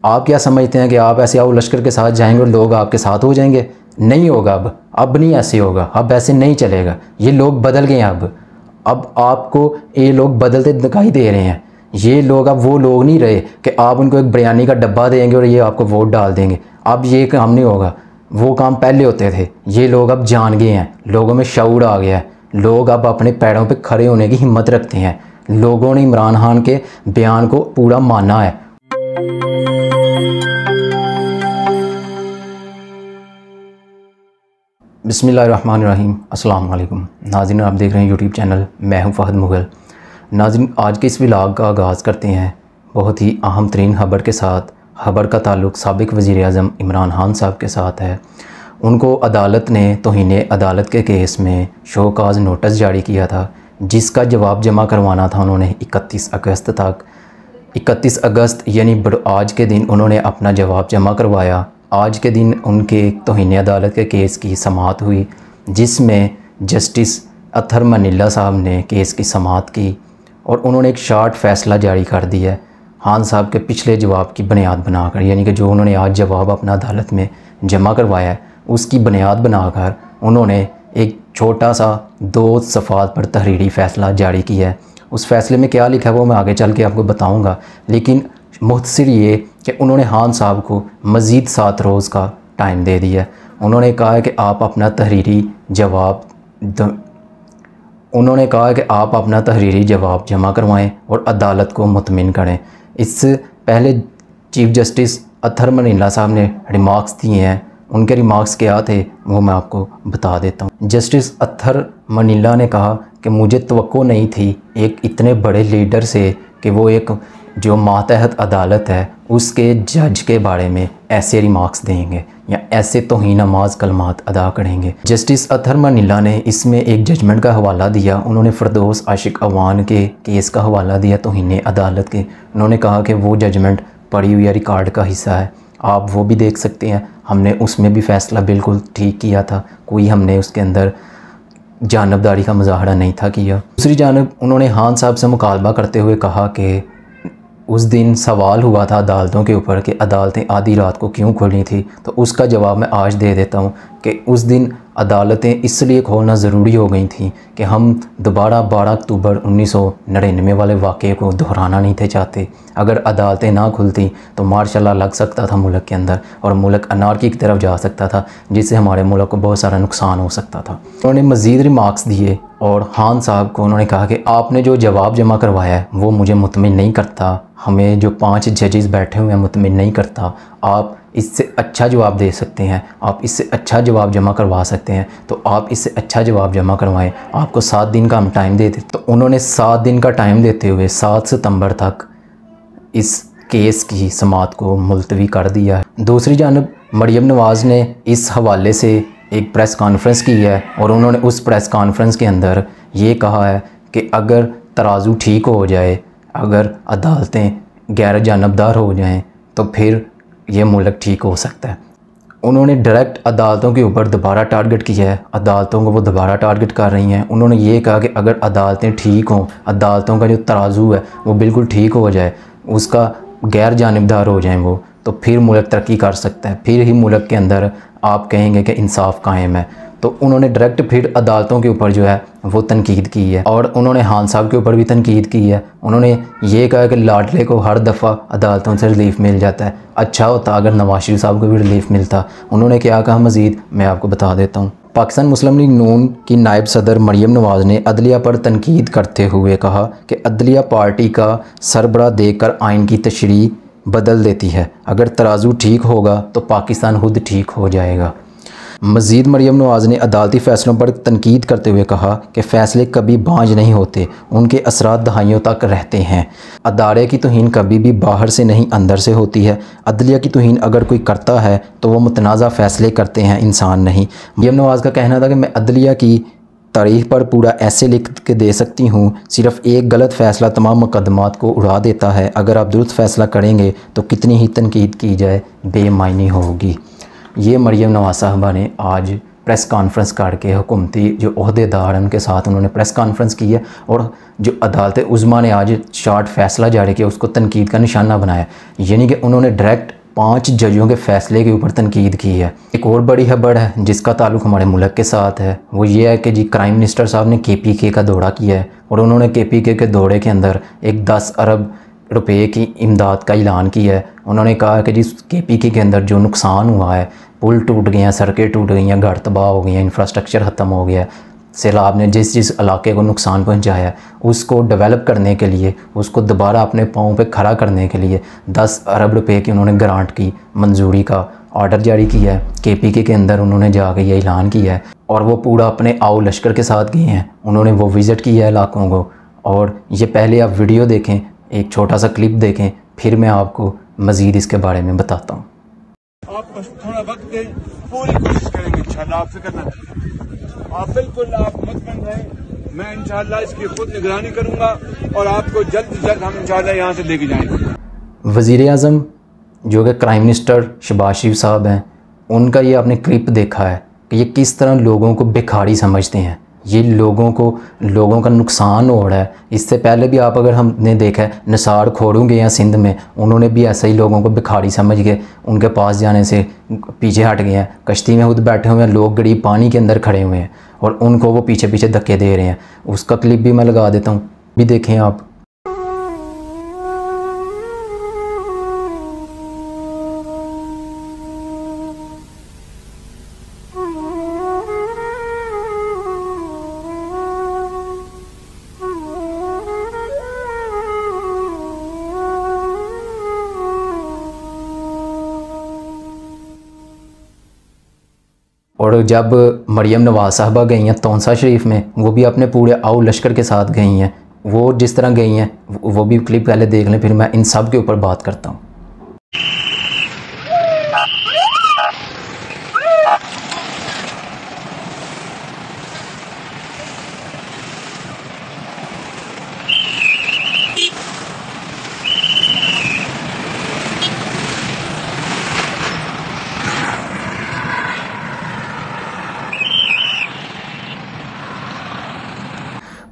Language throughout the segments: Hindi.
आप क्या समझते हैं कि आप ऐसे आओ लश्कर के साथ जाएंगे और लोग आपके साथ हो जाएंगे? नहीं होगा। अब नहीं ऐसे होगा, अब ऐसे नहीं चलेगा। ये लोग बदल गए हैं। अब आपको ये लोग बदलते दिखाई दे रहे हैं। ये लोग अब वो लोग नहीं रहे कि आप उनको एक बिरयानी का डब्बा देंगे और ये आपको वोट डाल देंगे। अब ये काम नहीं होगा। वो काम पहले होते थे। ये लोग अब जान गए हैं, लोगों में शऊर आ गया है। लोग अब अपने पैरों पे खड़े होने की हिम्मत रखते हैं। लोगों ने इमरान खान के बयान को पूरा माना है। बिस्मिल्लाहिर्रहमानिर्रहीम। अस्सलाम वालेकुम नाज़रीन, आप देख रहे हैं यूट्यूब चैनल, मैं हूं फ़हद मुग़ल। नाज़रीन, आज के इस व्लॉग का आगाज़ करते हैं बहुत ही अहम तरीन खबर के साथ। खबर का ताल्लुक़ साबिक़ वज़ीर-ए-आज़म इमरान खान साहब के साथ है। उनको अदालत ने तौहीन अदालत के केस में शोकाज़ नोटिस जारी किया था, जिसका जवाब जमा करवाना था उन्होंने 31 अगस्त तक। 31 अगस्त यानी आज के दिन उन्होंने अपना जवाब जमा करवाया। आज के दिन उनके तौहीन अदालत के केस की समाअत हुई, जिसमें जस्टिस अतहर मनीला साहब ने केस की समाअत की और उन्होंने एक शार्ट फ़ैसला जारी कर दिया है खान साहब के पिछले जवाब की बुनियाद बनाकर। यानी कि जो उन्होंने आज जवाब अपना अदालत में जमा करवाया है, उसकी बुनियाद बनाकर उन्होंने एक छोटा सा 2 सफ़ात पर तहरीरी फ़ैसला जारी किया है। उस फ़ैसले में क्या लिखा है वो मैं आगे चल के आपको बताऊँगा, लेकिन मुख्तसर ये कि उन्होंने खान साहब को मज़ीद 7 रोज़ का टाइम दे दिया। उन्होंने कहा है कि आप अपना तहरीरी जवाब जमा करवाएं और अदालत को मुतमिन करें। इससे पहले चीफ जस्टिस अतहर मनीला साहब ने रिमार्क्स दिए हैं। उनके रिमार्क्स क्या थे वो मैं आपको बता देता हूँ। जस्टिस अतहर मनीला ने कहा कि मुझे तवक्को नहीं थी एक इतने बड़े लीडर से कि वो एक जो मातहत अदालत है उसके जज के बारे में ऐसे रिमार्क्स देंगे या ऐसे तौहीन-आमाज़ कलमात अदा करेंगे। जस्टिस अतहर मनीला ने इसमें एक जजमेंट का हवाला दिया। उन्होंने फ़िरदौस आशिक अवान के केस का हवाला दिया तौहीन अदालत के। उन्होंने कहा कि वो जजमेंट पड़ी हुई रिकॉर्ड का हिस्सा है, आप वो भी देख सकते हैं। हमने उसमें भी फ़ैसला बिल्कुल ठीक किया था, कोई हमने उसके अंदर जानबदारी का मुजाहरा नहीं था किया। दूसरी जानब उन्होंने खान साहब से मुकालबा करते हुए कहा कि उस दिन सवाल हुआ था अदालतों के ऊपर कि अदालतें आधी रात को क्यों खुली थी, तो उसका जवाब मैं आज दे देता हूँ कि उस दिन अदालतें इसलिए खोलना ज़रूरी हो गई थी कि हम दोबारा 12 अक्टूबर 1999 वाले वाक़े को दोहराना नहीं थे चाहते। अगर अदालतें ना खुलती तो मार्शल लॉ लग सकता था मुल्क के अंदर और मुल्क अनारकी की तरफ जा सकता था, जिससे हमारे मुल्क को बहुत सारा नुकसान हो सकता था। उन्होंने मज़ीद रिमार्क्स दिए और खान साहब को उन्होंने कहा कि आपने जो जवाब जमा करवाया है वो मुझे मुतमिन नहीं करता, हमें जो 5 जजेस बैठे हुए हैं मुतमिन नहीं करता। आप इससे अच्छा जवाब दे सकते हैं, आप इससे अच्छा जवाब जमा करवा सकते हैं, तो आप इससे अच्छा जवाब जमा करवाएं। आपको 7 दिन का हम टाइम देते। तो उन्होंने 7 दिन का टाइम देते हुए 7 सितंबर तक इस केस की समाअत को मुलतवी कर दिया है। दूसरी जानब मरियम नवाज़ ने इस हवाले से एक प्रेस कॉन्फ्रेंस की है और उन्होंने उस प्रेस कॉन्फ्रेंस के अंदर ये कहा है कि अगर तराजू ठीक हो जाए, अगर अदालतें गैर जानबदार हो जाएं, तो फिर ये मुल्क ठीक हो सकता है। उन्होंने डायरेक्ट अदालतों के ऊपर दोबारा टारगेट किया है, अदालतों को वो दोबारा टारगेट कर रही हैं। उन्होंने ये कहा कि अगर अदालतें ठीक हों, अदालतों का जो तराजू है वो बिल्कुल ठीक हो जाए, उसका गैर जानबदार हो जाएं वो, तो फिर मुल्क तरक्की कर सकता है, फिर ही मुल्क के अंदर आप कहेंगे कि इंसाफ कायम है। तो उन्होंने डायरेक्ट फिर अदालतों के ऊपर जो है वो तनकीद की है और उन्होंने खान साहब के ऊपर भी तनकीद की है। उन्होंने ये कहा कि लाडले को हर दफ़ा अदालतों से रिलीफ़ मिल जाता है, अच्छा होता अगर नवाज शरीफ साहब को भी रिलीफ़ मिलता। उन्होंने क्या कहा मज़ीद मैं आपको बता देता हूँ। पाकिस्तान मुस्लिम लीग नून की नायब सदर मरियम नवाज़ ने अदलिया पर तनकीद करते हुए कहा कि अदलिया पार्टी का सरबराह देकर आइन की तशरीह बदल देती है। अगर तराजू ठीक होगा तो पाकिस्तान खुद ठीक हो जाएगा। मज़ीद मरियम नवाज़ ने अदालती फ़ैसलों पर तनकीद करते हुए कहा कि फ़ैसले कभी बाँझ नहीं होते, उनके असरात दहाइयों तक रहते हैं। अदारे की तौहीन कभी भी बाहर से नहीं अंदर से होती है। अदलिया की तौहीन अगर कोई करता है तो वो मुतनाज़ा फ़ैसले करते हैं, इंसान नहीं। मरियम नवाज़ का कहना था कि मैं अदलिया की तारीख पर पूरा ऐसे लिख के दे सकती हूँ, सिर्फ़ एक गलत फ़ैसला तमाम मुकदमात को उड़ा देता है। अगर आप दुरुस्त फ़ैसला करेंगे तो कितनी ही तनकीद की जाए बेमायनी होगी। ये मरियम नवाज़ साहबा ने आज प्रेस कॉन्फ्रेंस करके हुकूमती जो ओहदेदार हैं उनके साथ उन्होंने प्रेस कॉन्फ्रेंस की है और जो अदालत उज़्मा ने आज शार्ट फैसला जारी किया उसको तनकीद का निशाना बनाया। यानी कि उन्होंने डायरेक्ट 5 जजों के फ़ैसले के ऊपर तनकीद की है। एक और बड़ी खबर है जिसका ताल्लुक़ हमारे मुल्क के साथ है, वो ये है कि जी प्राइम मिनिस्टर साहब ने KPK का दौरा किया है और उन्होंने KPK के दौरे के अंदर एक 10 अरब रुपए की इमदाद का ऐलान किया है। उन्होंने कहा कि जिस KPK के अंदर जो नुकसान हुआ है, पुल टूट गए हैं, सड़कें टूट गई हैं, घर तबाह हो गए हैं, इंफ्रास्ट्रक्चर ख़त्म हो गया है, सैलाब ने जिस इलाके को नुकसान पहुंचाया है उसको डेवलप करने के लिए, उसको दोबारा अपने पाँव पे खड़ा करने के लिए 10 अरब रुपए की उन्होंने ग्रांट की मंजूरी का ऑर्डर जारी किया है। KPK के अंदर उन्होंने जाकर ये ऐलान किया है और वो पूरा अपने आओ लश्कर के साथ गए हैं, उन्होंने वो विज़िट किया है इलाकों को। और ये पहले आप वीडियो देखें, एक छोटा सा क्लिप देखें, फिर मैं आपको मज़ीद इसके बारे में बताता हूँ। आप बस थोड़ा वक्त दें, पूरी कोशिश करेंगे इंशाल्लाह, आप फिक्र न करें, आप बिल्कुल आप मुतमईन रहें, मैं इंशाल्लाह इसकी खुद निगरानी करूंगा और आपको जल्द से जल्द हम इंशाल्लाह यहाँ से लेके जाएंगे। वज़ीर आज़म जो कि प्राइम मिनिस्टर शहबाज शरीफ साहब हैं, उनका ये आपने क्लिप देखा है कि ये किस तरह लोगों को भिखारी समझते हैं, ये लोगों का नुकसान हो रहा है। इससे पहले भी आप अगर हमने देखा है निसार खोड़ों गए हैं सिंध में, उन्होंने भी ऐसे ही लोगों को भिखारी समझ के उनके पास जाने से पीछे हट गए हैं। कश्ती में खुद बैठे हुए हैं लोग, गरीब पानी के अंदर खड़े हुए हैं और उनको वो पीछे पीछे धक्के दे रहे हैं। उसका क्लिप भी मैं लगा देता हूँ, भी देखें आप। और जब मरियम नवाज़ साहबा गई हैं तौंसा शरीफ में, वो भी अपने पूरे आओ लश्कर के साथ गई हैं। वो जिस तरह गई हैं वो भी क्लिप पहले देख लें, फिर मैं इन सब के ऊपर बात करता हूँ।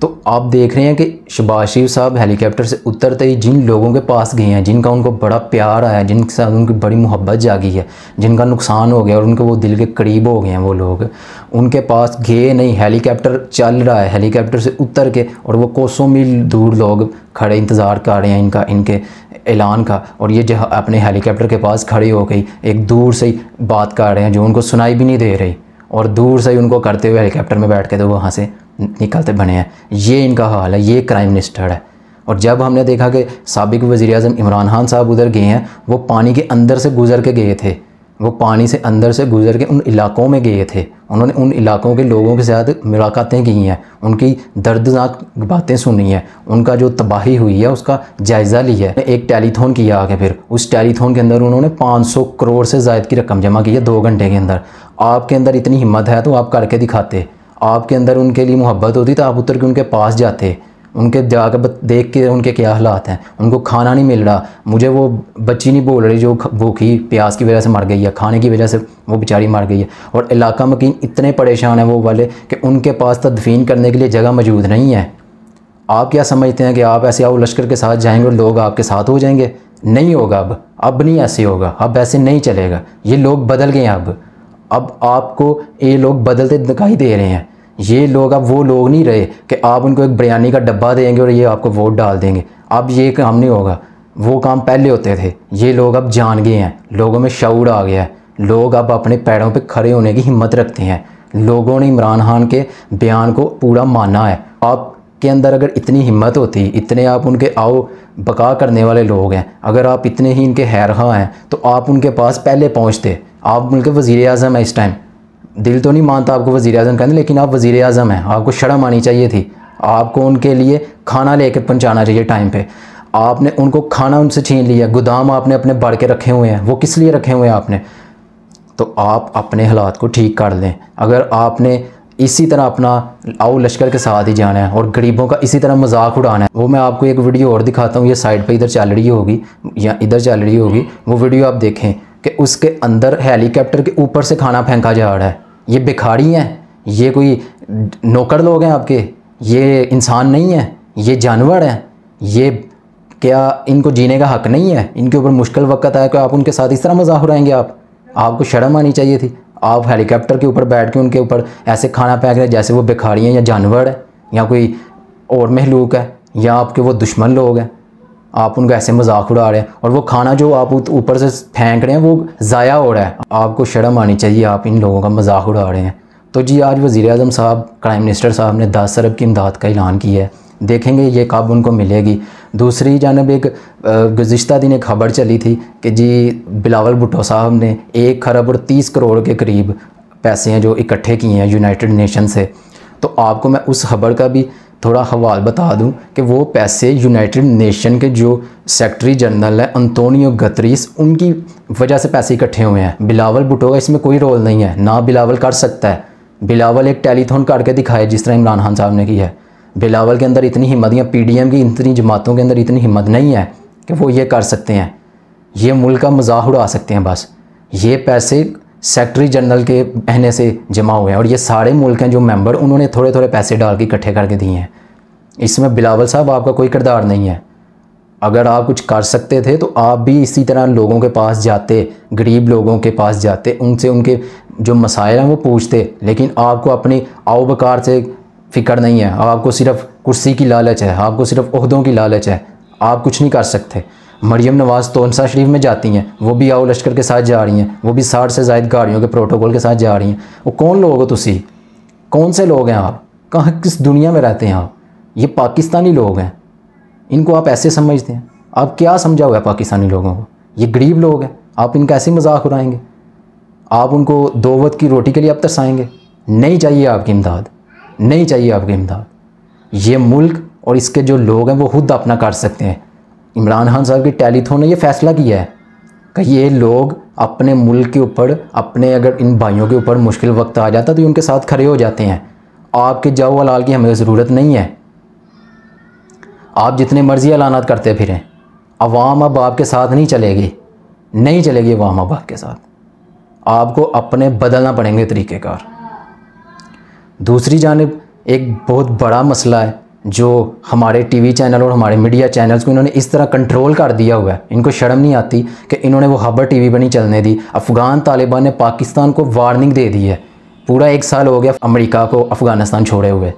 तो आप देख रहे हैं कि शहबाज शरीफ साहब हेलीकॉप्टर से उतरते ही जिन लोगों के पास गए हैं, जिनका उनको बड़ा प्यार आया, जिनके साथ उनकी बड़ी मोहब्बत जागी है, जिनका नुकसान हो गया और उनके वो दिल के करीब हो गए हैं वो लोग, उनके पास गए नहीं। हेलीकॉप्टर चल रहा है, हेलीकॉप्टर से उतर के और वो कोसों मील दूर लोग खड़े इंतज़ार कर रहे हैं इनके ऐलान का, और ये जो अपने हेलीकॉप्टर के पास खड़े हो गई एक दूर से ही बात कर रहे हैं जो उनको सुनाई भी नहीं दे रही, और दूर से ही उनको करते हुए हेलीकॉप्टर में बैठ के तो वहाँ से निकलते बने हैं। ये इनका हाल है, ये प्राइम मिनिस्टर है। और जब हमने देखा कि साबिक वज़ीर आज़म इमरान खान साहब उधर गए हैं, वो पानी के अंदर से गुज़र के गए थे, वो पानी से अंदर से गुज़र के उन इलाकों में गए थे, उन्होंने उन इलाकों के लोगों के साथ मुलाकातें की हैं, उनकी दर्दनाक बातें सुनी हैं, उनका जो तबाही हुई है उसका जायज़ा लिया है। एक टेलीथॉन किया आगे, फिर उस टेलीथॉन के अंदर उन्होंने 500 करोड़ से ज़ायद की रकम जमा की है 2 घंटे के अंदर। आपके अंदर इतनी हिम्मत है तो आप करके दिखाते, आपके अंदर उनके लिए मोहब्बत होती तो आप उतर के उनके पास जाते, उनके जाकर देख के उनके क्या हालात हैं। उनको खाना नहीं मिल रहा, मुझे वो बच्ची नहीं बोल रही जो भूखी प्यास की वजह से मर गई है, खाने की वजह से वो बेचारी मर गई है। और इलाका मकीन इतने परेशान हैं वो वाले कि उनके पास तदफीन करने के लिए जगह मौजूद नहीं है। आप क्या समझते हैं कि आप ऐसे आओ लश्कर के साथ जाएंगे और लोग आपके साथ हो जाएंगे? नहीं होगा, अब नहीं ऐसे होगा, अब ऐसे नहीं चलेगा। ये लोग बदल गए हैं, अब आपको ये लोग बदलते दिखाई दे रहे हैं। ये लोग अब वो लोग नहीं रहे कि आप उनको एक बिरयानी का डब्बा देंगे और ये आपको वोट डाल देंगे। अब ये काम नहीं होगा, वो काम पहले होते थे। ये लोग अब जान गए हैं, लोगों में शऊर आ गया है, लोग अब अपने पैरों पे खड़े होने की हिम्मत रखते हैं। लोगों ने इमरान खान के बयान को पूरा माना है। आपके अंदर अगर इतनी हिम्मत होती, इतने आप उनके आओ बका करने वाले लोग हैं, अगर आप इतने ही इनके खैरखा हैं तो आप उनके पास पहले पहुँचते। आप उनके वज़ीर आज़म है इस टाइम, दिल तो नहीं मानता आपको वज़ीर आज़म कहते, लेकिन आप वज़ीर आज़म हैं, आपको शर्म आनी चाहिए थी। आपको उनके लिए खाना लेके पहुंचाना चाहिए टाइम पे। आपने उनको खाना उनसे छीन लिया, गोदाम आपने अपने बढ़ के रखे हुए हैं, वो किस लिए रखे हुए हैं आपने? तो आप अपने हालात को ठीक कर लें। अगर आपने इसी तरह अपना आओ लश्कर के साथ ही जाना है और गरीबों का इसी तरह मजाक उड़ाना है, वो मैं आपको एक वीडियो और दिखाता हूँ, ये साइड पर इधर चल रही होगी या इधर चल रही होगी, वो वीडियो आप देखें कि उसके अंदर हेलीकॉप्टर के ऊपर से खाना फेंका जा रहा है। ये भिखारी हैं, ये कोई नौकर लोग हैं आपके, ये इंसान नहीं है, ये जानवर हैं। ये क्या इनको जीने का हक़ नहीं है? इनके ऊपर मुश्किल वक्त आया कि आप उनके साथ इस तरह मजाक उड़ाएंगे? आपको शर्म आनी चाहिए थी। आप हेलीकॉप्टर के ऊपर बैठ के उनके ऊपर ऐसे खाना फेंक रहे हैं जैसे वो भिखारी हैं या जानवर है या कोई और महलूक है या आपके वो दुश्मन लोग हैं। आप उनको ऐसे मजाक उड़ा रहे हैं और वो खाना जो आप ऊपर से फेंक रहे हैं वो ज़ाया हो रहा है। आपको शर्म आनी चाहिए, आप इन लोगों का मजाक उड़ा रहे हैं। तो जी आज वज़ीर-ए-आज़म साहब, प्राइम मिनिस्टर साहब ने 10 अरब की इमदाद का ऐलान किया है। देखेंगे ये कब उनको मिलेगी। दूसरी जानब एक गुज़िश्ता दिन एक खबर चली थी कि जी बिलावल भुट्टो साहब ने 1 खरब और 30 करोड़ के करीब पैसे हैं जो इकट्ठे किए हैं यूनाइटेड नेशन से। तो आपको मैं उस खबर का भी थोड़ा हवाल बता दूं कि वो पैसे यूनाइटेड नेशन के जो सेक्रेटरी जनरल है अंतोनियो गुतरेस, उनकी वजह से पैसे इकट्ठे हुए हैं। बिलावल भुट्टो का इसमें कोई रोल नहीं है, ना बिलावल कर सकता है। बिलावल एक टेलीथॉन करके दिखाए जिस तरह इमरान खान साहब ने किया है। बिलावल के अंदर इतनी हिम्मत या PDM की इतनी जमातों के अंदर इतनी हिम्मत नहीं है कि वो ये कर सकते हैं, ये मुल्क का मजाक उड़ा सकते हैं। बस ये पैसे सेक्रेटरी जनरल के कहने से जमा हुए हैं और ये सारे मुल्क हैं जो मेंबर, उन्होंने थोड़े थोड़े पैसे डाल के इकट्ठे करके दिए हैं। इसमें बिलावल साहब आपका कोई किरदार नहीं है। अगर आप कुछ कर सकते थे तो आप भी इसी तरह लोगों के पास जाते, गरीब लोगों के पास जाते, उनसे उनके जो मसाइल हैं वो पूछते। लेकिन आपको अपनी आओ बकार से फ़िक्र नहीं है, आपको सिर्फ कुर्सी की लालच है, आपको सिर्फ ओहदों की लालच है। आप कुछ नहीं कर सकते। मरियम नवाज़ तोनसा शरीफ में जाती हैं, वो भी आओ लश्कर के साथ जा रही हैं, वो भी 60 से ज़ायद गाड़ियों के प्रोटोकॉल के साथ जा रही हैं। वो कौन लोग हो तुसी? कौन से लोग हैं आप? कहाँ किस दुनिया में रहते हैं आप? ये पाकिस्तानी लोग हैं, इनको आप ऐसे समझते हैं? आप क्या समझा हुआ है पाकिस्तानी लोगों को? ये गरीब लोग हैं, आप इनका ऐसे मजाक उड़ाएंगे? आप उनको 2 वक्त की रोटी के लिए अब तरसाएंगे? नहीं चाहिए आपकी इमदाद, नहीं चाहिए आपकी इमदाद। ये मुल्क और इसके जो लोग हैं वो खुद अपना कर सकते हैं। इमरान खान साहब की टेलीथॉन ने ये फ़ैसला किया है कि ये लोग अपने मुल्क के ऊपर, अपने अगर इन भाइयों के ऊपर मुश्किल वक्त आ जाता तो उनके साथ खड़े हो जाते हैं। आपके जाओ हलाल की हमें ज़रूरत नहीं है। आप जितने मर्ज़ी ऐलानात करते फिरें, अवाम अब आपके साथ नहीं चलेगी, नहीं चलेगी अवाम अब आपके साथ। आपको अपने बदलना पड़ेंगे तरीक़ेकार। दूसरी जानिब एक बहुत बड़ा मसला है जो हमारे TV चैनल और हमारे मीडिया चैनल्स को इन्होंने इस तरह कंट्रोल कर दिया हुआ है। इनको शर्म नहीं आती कि इन्होंने वो खबर TV पर नहीं चलने दी। अफ़गान तालिबान ने पाकिस्तान को वार्निंग दे दी है। पूरा 1 साल हो गया अमेरिका को अफ़गानिस्तान छोड़े हुए,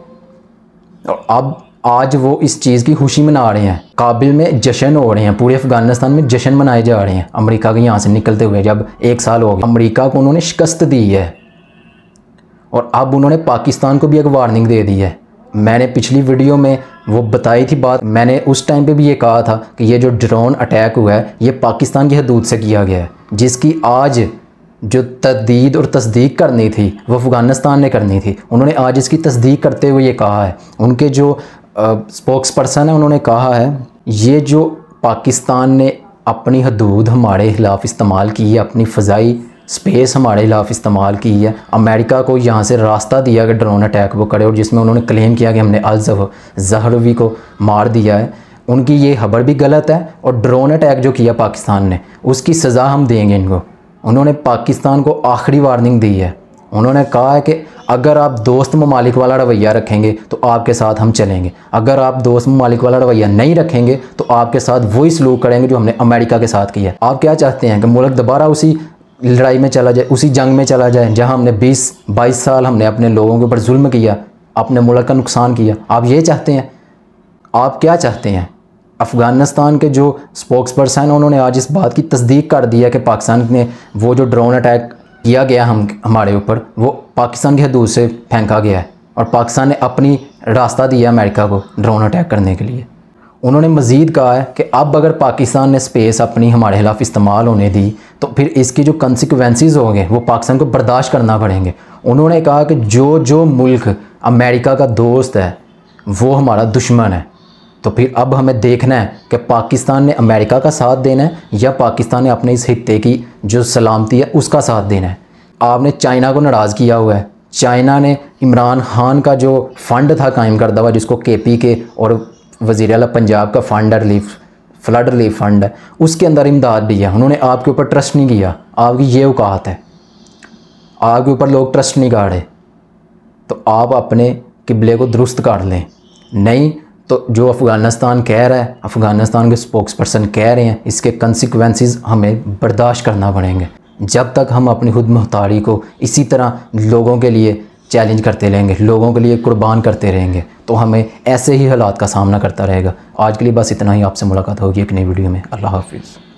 और अब आज वो इस चीज़ की खुशी मना रहे हैं। काबिल में जश्न हो रहे हैं, पूरे अफ़गानिस्तान में जश्न मनाए जा रहे हैं अमेरिका के यहाँ से निकलते हुए। जब 1 साल हो गया, अमेरिका को उन्होंने शिकस्त दी है और अब उन्होंने पाकिस्तान को भी एक वार्निंग दे दी है। मैंने पिछली वीडियो में वो बताई थी बात, मैंने उस टाइम पे भी ये कहा था कि ये जो ड्रोन अटैक हुआ है ये पाकिस्तान की हदूद से किया गया है, जिसकी आज जो तस्दीद और तस्दीक करनी थी वो अफ़गानिस्तान ने करनी थी। उन्होंने आज इसकी तस्दीक करते हुए ये कहा है, उनके जो स्पोक्स पर्सन है उन्होंने कहा है ये जो पाकिस्तान ने अपनी हदूद हमारे ख़िलाफ़ इस्तेमाल की है, अपनी फ़ज़ाई स्पेस हमारे खिलाफ इस्तेमाल की है, अमेरिका को यहाँ से रास्ता दिया कि ड्रोन अटैक वो करे, और जिसमें उन्होंने क्लेम किया कि हमने अल-ज़हरवी को मार दिया है। उनकी ये खबर भी गलत है और ड्रोन अटैक जो किया पाकिस्तान ने उसकी सज़ा हम देंगे इनको। उन्होंने पाकिस्तान को आखिरी वार्निंग दी है। उन्होंने कहा है कि अगर आप दोस्त ममालिक वाला रवैया रखेंगे तो आपके साथ हम चलेंगे, अगर आप दोस्त ममालिक वाला रवैया नहीं रखेंगे तो आपके साथ वही सलूक करेंगे जो हमने अमेरिका के साथ किया। आप क्या चाहते हैं कि मुल्क दोबारा उसी लड़ाई में चला जाए, उसी जंग में चला जाए जहां हमने 20-22 साल हमने अपने लोगों के ऊपर जुल्म किया, अपने मुल्क का नुकसान किया? आप ये चाहते हैं? आप क्या चाहते हैं? अफ़गानिस्तान के जो स्पोक्स पर्सन हैं उन्होंने आज इस बात की तस्दीक कर दिया कि पाकिस्तान ने वो जो ड्रोन अटैक किया गया हमारे ऊपर वो पाकिस्तान की हदूद से फेंका गया है और पाकिस्तान ने अपनी रास्ता दिया अमेरिका को ड्रोन अटैक करने के लिए। उन्होंने मज़ीद कहा है कि अब अगर पाकिस्तान ने स्पेस अपनी हमारे खिलाफ इस्तेमाल होने दी तो फिर इसकी जो कंसिक्वेंसेस होंगे वो पाकिस्तान को बर्दाश्त करना पड़ेंगे। उन्होंने कहा कि जो मुल्क अमेरिका का दोस्त है वो हमारा दुश्मन है, तो फिर अब हमें देखना है कि पाकिस्तान ने अमेरिका का साथ देना है या पाकिस्तान ने अपने इस खित्ते की जो सलामती है उसका साथ देना है। आपने चाइना को नाराज़ किया हुआ है। चाइना ने इमरान खान का जो फ़ंड था कायम करदा हुआ, जिसको KP और वज़ीर आला पंजाब का fund relief, flood relief fund है, उसके अंदर इमदाद दी है। उन्होंने आपके ऊपर ट्रस्ट नहीं किया, आपकी ये औकात है। आपके ऊपर लोग ट्रस्ट नहीं कर रहे तो आप अपने किबले को दुरुस्त कर लें, नहीं तो जो अफ़गानिस्तान कह रहा है, अफ़गानिस्तान के स्पोक्स पर्सन कह रहे हैं, इसके कंसिक्वेंसेस हमें बर्दाश्त करना पड़ेंगे। जब तक हम अपनी खुद मुख्तारी को इसी तरह लोगों के लिए चैलेंज करते रहेंगे, लोगों के लिए कुर्बान करते रहेंगे, तो हमें ऐसे ही हालात का सामना करता रहेगा। आज के लिए बस इतना ही। आपसे मुलाकात होगी एक नई वीडियो में। अल्लाह हाफिज़।